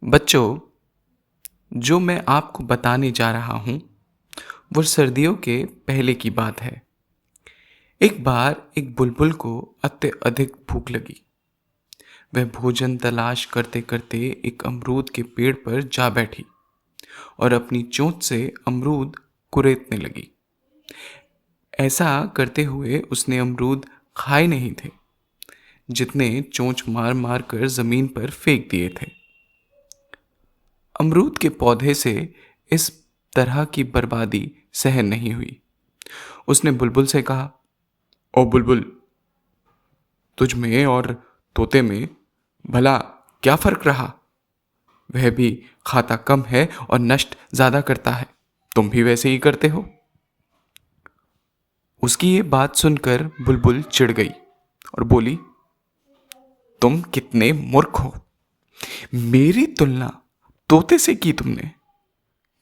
बच्चों, जो मैं आपको बताने जा रहा हूँ वो सर्दियों के पहले की बात है। एक बार एक बुलबुल को अत्यधिक भूख लगी। वह भोजन तलाश करते करते एक अमरूद के पेड़ पर जा बैठी और अपनी चोंच से अमरूद कुरेदने लगी। ऐसा करते हुए उसने अमरूद खाए नहीं थे, जितने चोंच मार मार कर जमीन पर फेंक दिए थे। अमरूद के पौधे से इस तरह की बर्बादी सहन नहीं हुई। उसने बुलबुल से कहा, ओ बुलबुल, तुझ में और तोते में भला क्या फर्क रहा? वह भी खाता कम है और नष्ट ज्यादा करता है। तुम भी वैसे ही करते हो। उसकी ये बात सुनकर बुलबुल चिढ़ गई और बोली, तुम कितने मूर्ख हो। मेरी तुलना तोते से की तुमने।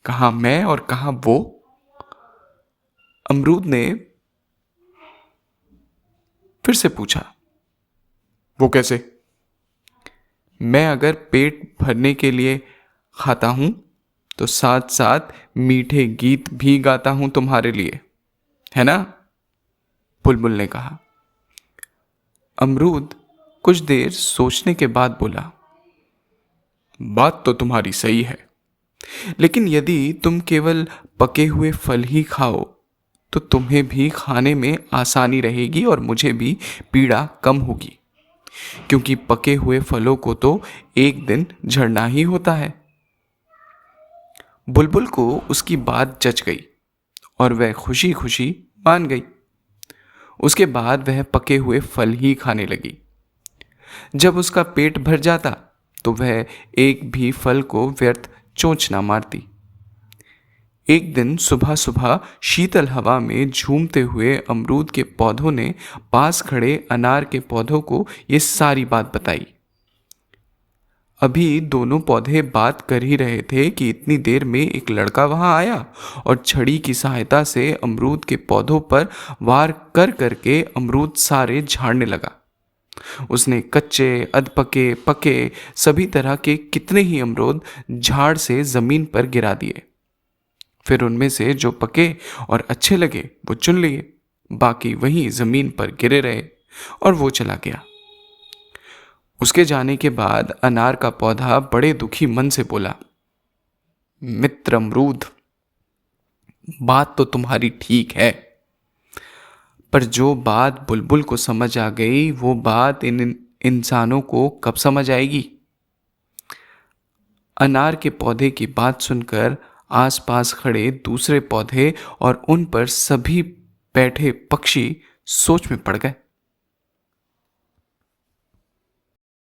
कहाँ मैं और कहाँ वो। अमरूद ने फिर से पूछा, वो कैसे? मैं अगर पेट भरने के लिए खाता हूं तो साथ साथ मीठे गीत भी गाता हूं तुम्हारे लिए, है ना? बुलबुल ने कहा। अमरूद कुछ देर सोचने के बाद बोला, बात तो तुम्हारी सही है, लेकिन यदि तुम केवल पके हुए फल ही खाओ तो तुम्हें भी खाने में आसानी रहेगी और मुझे भी पीड़ा कम होगी, क्योंकि पके हुए फलों को तो एक दिन झड़ना ही होता है। बुलबुल को उसकी बात जच गई और वह खुशी खुशी मान गई। उसके बाद वह पके हुए फल ही खाने लगी। जब उसका पेट भर जाता तो वह एक भी फल को व्यर्थ चोंच ना मारती। एक दिन सुबह सुबह शीतल हवा में झूमते हुए अमरूद के पौधों ने पास खड़े अनार के पौधों को ये सारी बात बताई। अभी दोनों पौधे बात कर ही रहे थे कि इतनी देर में एक लड़का वहां आया और छड़ी की सहायता से अमरूद के पौधों पर वार कर करके अमरूद सारे झाड़ने लगा। उसने कच्चे, अधपके, पके सभी तरह के कितने ही अमरूद झाड़ से जमीन पर गिरा दिए। फिर उनमें से जो पके और अच्छे लगे वो चुन लिए, बाकी वहीं जमीन पर गिरे रहे और वो चला गया। उसके जाने के बाद अनार का पौधा बड़े दुखी मन से बोला, मित्र अमरूद, बात तो तुम्हारी ठीक है, पर जो बात बुलबुल को समझ आ गई वो बात इन इंसानों को कब समझ आएगी? अनार के पौधे की बात सुनकर आसपास खड़े दूसरे पौधे और उन पर सभी बैठे पक्षी सोच में पड़ गए।